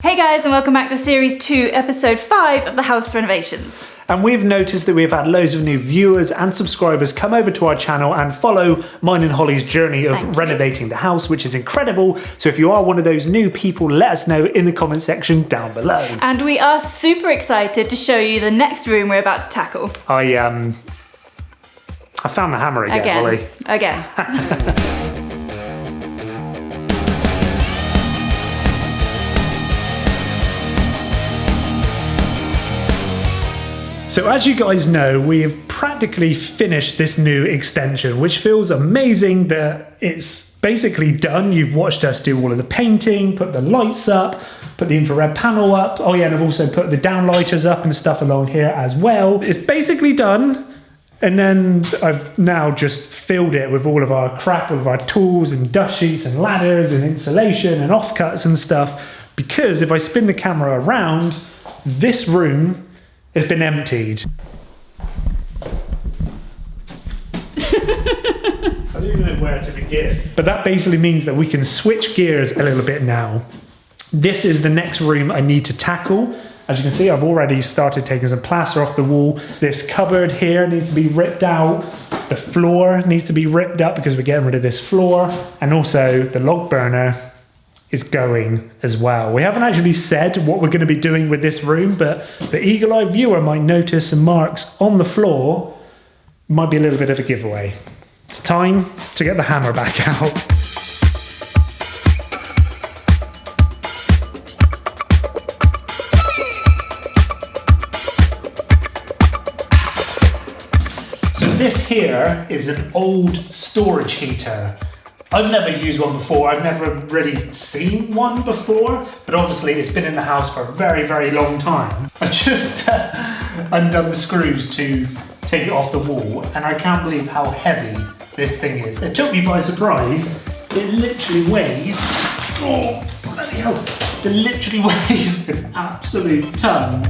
Hey guys, and welcome back to Series 2, Episode 5 of the house renovations. And we've noticed that we've had loads of new viewers and subscribers come over to our channel and follow mine and Hollie's journey of renovating the house, which is incredible. So if you are one of those new people, let us know in the comment section down below. And we are super excited to show you the next room we're about to tackle. I found the hammer again, Hollie. Again. So as you guys know, we have practically finished this new extension, which feels amazing that it's basically done. You've watched us do all of the painting, put the lights up, put the infrared panel up. Oh yeah, and I've also put the downlighters up and stuff along here as well. It's basically done. And then I've now just filled it with all of our crap, all of our tools and dust sheets and ladders and insulation and offcuts and stuff. Because if I spin the camera around, this room has been emptied. I don't even know where to begin. But that basically means that we can switch gears a little bit now. This is the next room I need to tackle. As you can see, I've already started taking some plaster off the wall. This cupboard here needs to be ripped out. The floor needs to be ripped up because we're getting rid of this floor. And also the log burner is going as well. We haven't actually said what we're going to be doing with this room, but the eagle-eyed viewer might notice some marks on the floor. Might be a little bit of a giveaway. It's time to get the hammer back out. So this here is an old storage heater. I've never used one before, I've never really seen one before, but obviously it's been in the house for a very, very long time. I've just undone the screws to take it off the wall, and I can't believe how heavy this thing is. It took me by surprise. It literally weighs, oh bloody hell, it literally weighs an absolute ton.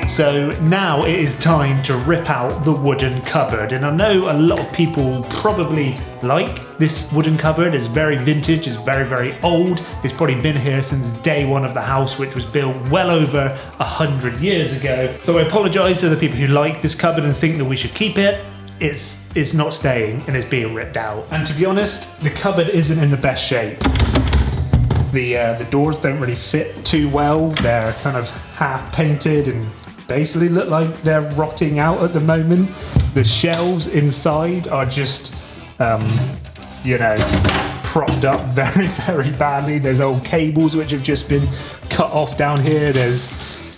So now it is time to rip out the wooden cupboard. And I know a lot of people probably like this wooden cupboard. It's very vintage, it's very, very old. It's probably been here since day one of the house, which was built well over 100 years ago. So I apologize to the people who like this cupboard and think that we should keep it. It's not staying and it's being ripped out. And to be honest, the cupboard isn't in the best shape. The doors don't really fit too well. They're kind of half painted and basically look like they're rotting out at the moment. The shelves inside are just, you know, propped up very, very badly. There's old cables which have just been cut off down here. There's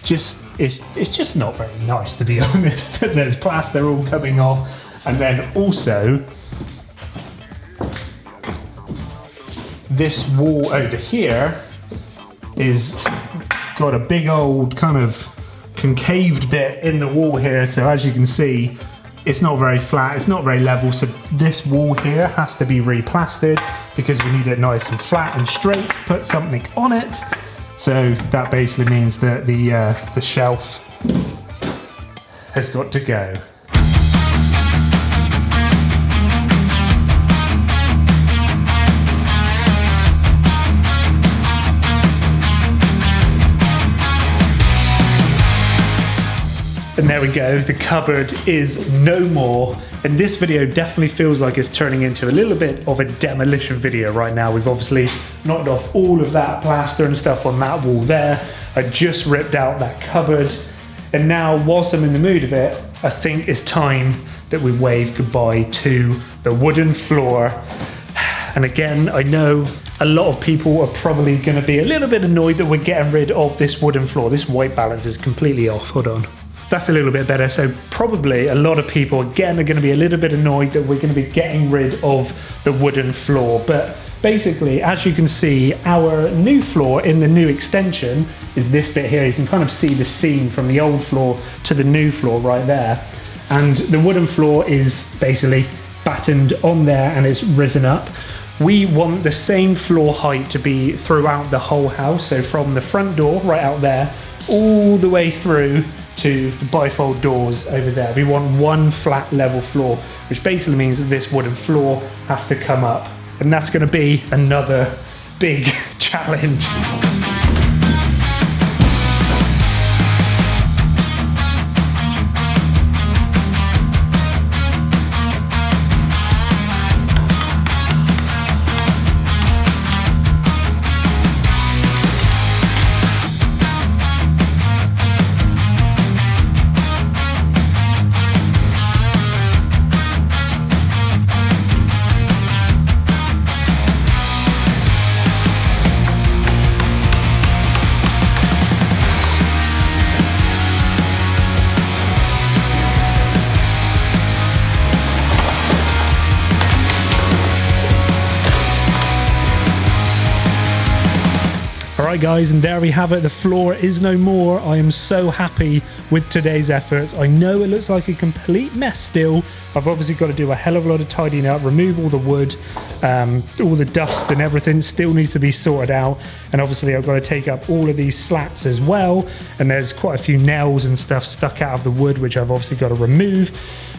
just, it's just not very nice, to be honest. There's plaster all coming off. And then also, this wall over here is got a big old kind of concaved bit in the wall here, so as you can see it's not very flat, it's not very level, so this wall here has to be replastered because we need it nice and flat and straight to put something on it. So that basically means that the shelf has got to go. And there we go, the cupboard is no more. And this video definitely feels like it's turning into a little bit of a demolition video right now. We've obviously knocked off all of that plaster and stuff on that wall there. I just ripped out that cupboard. And now, whilst I'm in the mood of it, I think it's time that we wave goodbye to the wooden floor. And again, I know a lot of people are probably going to be a little bit annoyed that we're getting rid of this wooden floor. This white balance is completely off. Hold on. That's a little bit better. So probably a lot of people, again, are going to be a little bit annoyed that we're going to be getting rid of the wooden floor. But basically, as you can see, our new floor in the new extension is this bit here. You can kind of see the seam from the old floor to the new floor right there. And the wooden floor is basically battened on there and it's risen up. We want the same floor height to be throughout the whole house. So from the front door right out there, all the way through to the bifold doors over there. We want one flat level floor, which basically means that this wooden floor has to come up. And that's going to be another big challenge. Alright guys, and there we have it. The floor is no more. I am so happy with today's efforts. I know it looks like a complete mess still. I've obviously got to do a hell of a lot of tidying up, remove all the wood, all the dust and everything still needs to be sorted out. And obviously I've got to take up all of these slats as well. And there's quite a few nails and stuff stuck out of the wood, which I've obviously got to remove.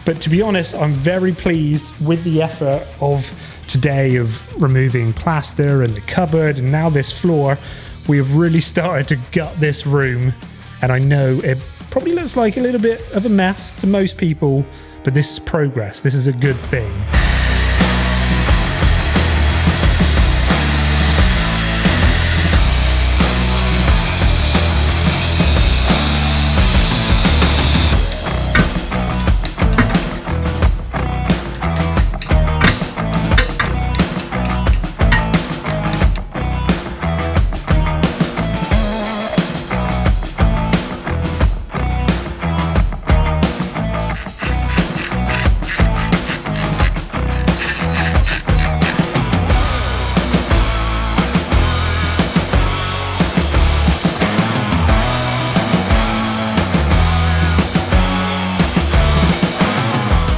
But to be honest, I'm very pleased with the effort of today of removing plaster and the cupboard and now this floor. We have really started to gut this room, and I know it probably looks like a little bit of a mess to most people, but this is progress. This is a good thing.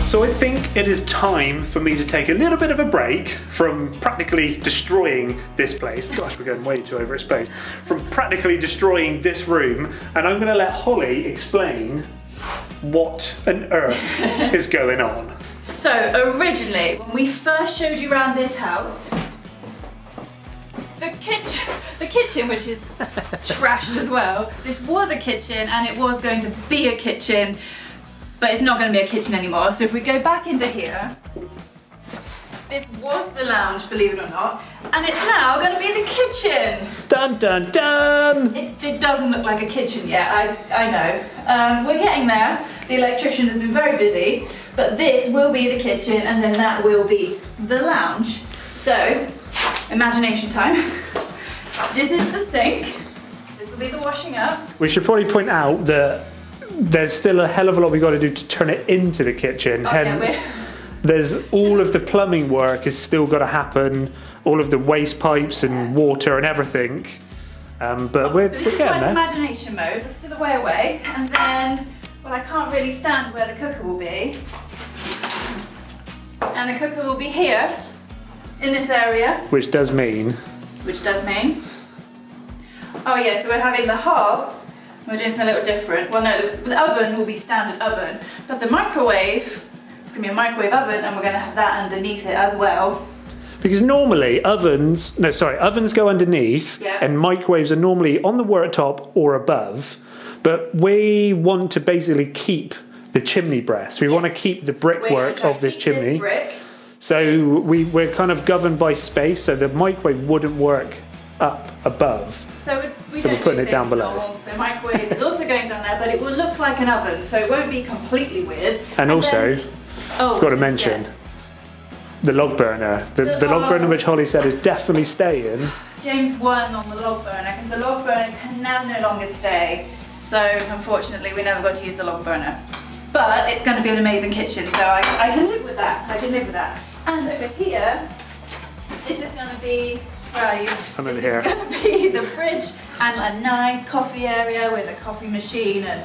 So I think it is time for me to take a little bit of a break from practically destroying this place. Gosh, we're going way too overexposed. From practically destroying this room, and I'm going to let Holly explain what on earth is going on. So originally, when we first showed you around this house, the kitchen, which is trashed as well, this was a kitchen and it was going to be a kitchen, but it's not going to be a kitchen anymore. So if we go back into here, this was the lounge, believe it or not, and it's now going to be the kitchen. Dun dun dun! It doesn't look like a kitchen yet, I know. We're getting there. The electrician has been very busy, but this will be the kitchen and then that will be the lounge. So, imagination time. This is the sink. This will be the washing up. We should probably point out that there's still a hell of a lot we've got to do to turn it into the kitchen, hence there's all of the plumbing work is still got to happen, all of the waste pipes and water and everything, but we're getting there. Imagination mode, we're still a way away, and then, well, I can't really stand where the cooker will be, and the cooker will be here, in this area. Which does mean, oh yeah, so we're having the hob. We're doing something a little different. Well, no, the oven will be standard oven, but the microwave, it's going to be a microwave oven, and we're going to have that underneath it as well. Because normally ovens go underneath, yeah, and microwaves are normally on the worktop or above, but we want to basically keep the chimney breast. We want to keep the brickwork of this chimney. So we're kind of governed by space, so the microwave wouldn't work up above. So we're putting it down below. Normal. So microwave is also going down there, but it will look like an oven, so it won't be completely weird. And also, I've got to mention, The log burner. The log burner which Holly said is definitely staying. James won on the log burner because the log burner can now no longer stay. So unfortunately we never got to use the log burner. But it's going to be an amazing kitchen, so I can live with that. I can live with that. And over here, this is going to be, where are you? I'm over here. This is going to be the fridge and a nice coffee area with a coffee machine and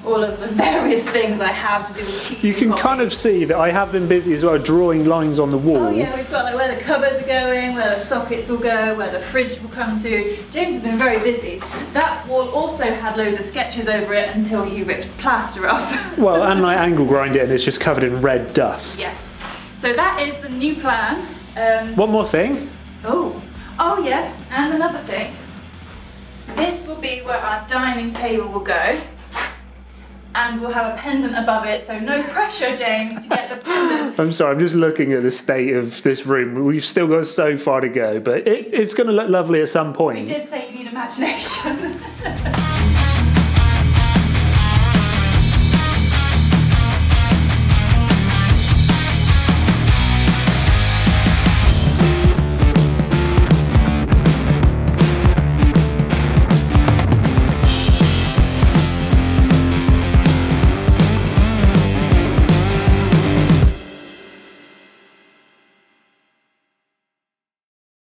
all of the various things I have to do with tea. You can kind of see that I have been busy as well drawing lines on the wall. Oh yeah, we've got like where the cupboards are going, where the sockets will go, where the fridge will come to. James has been very busy. That wall also had loads of sketches over it until he ripped the plaster off. Well, and I angle grind it and it's just covered in red dust. Yes. So that is the new plan. One more thing. Oh yeah, and another thing. This will be where our dining table will go. And we'll have a pendant above it, so no pressure, James, to get the pendant. I'm sorry, I'm just looking at the state of this room. We've still got so far to go, but it's going to look lovely at some point. We did say you need imagination.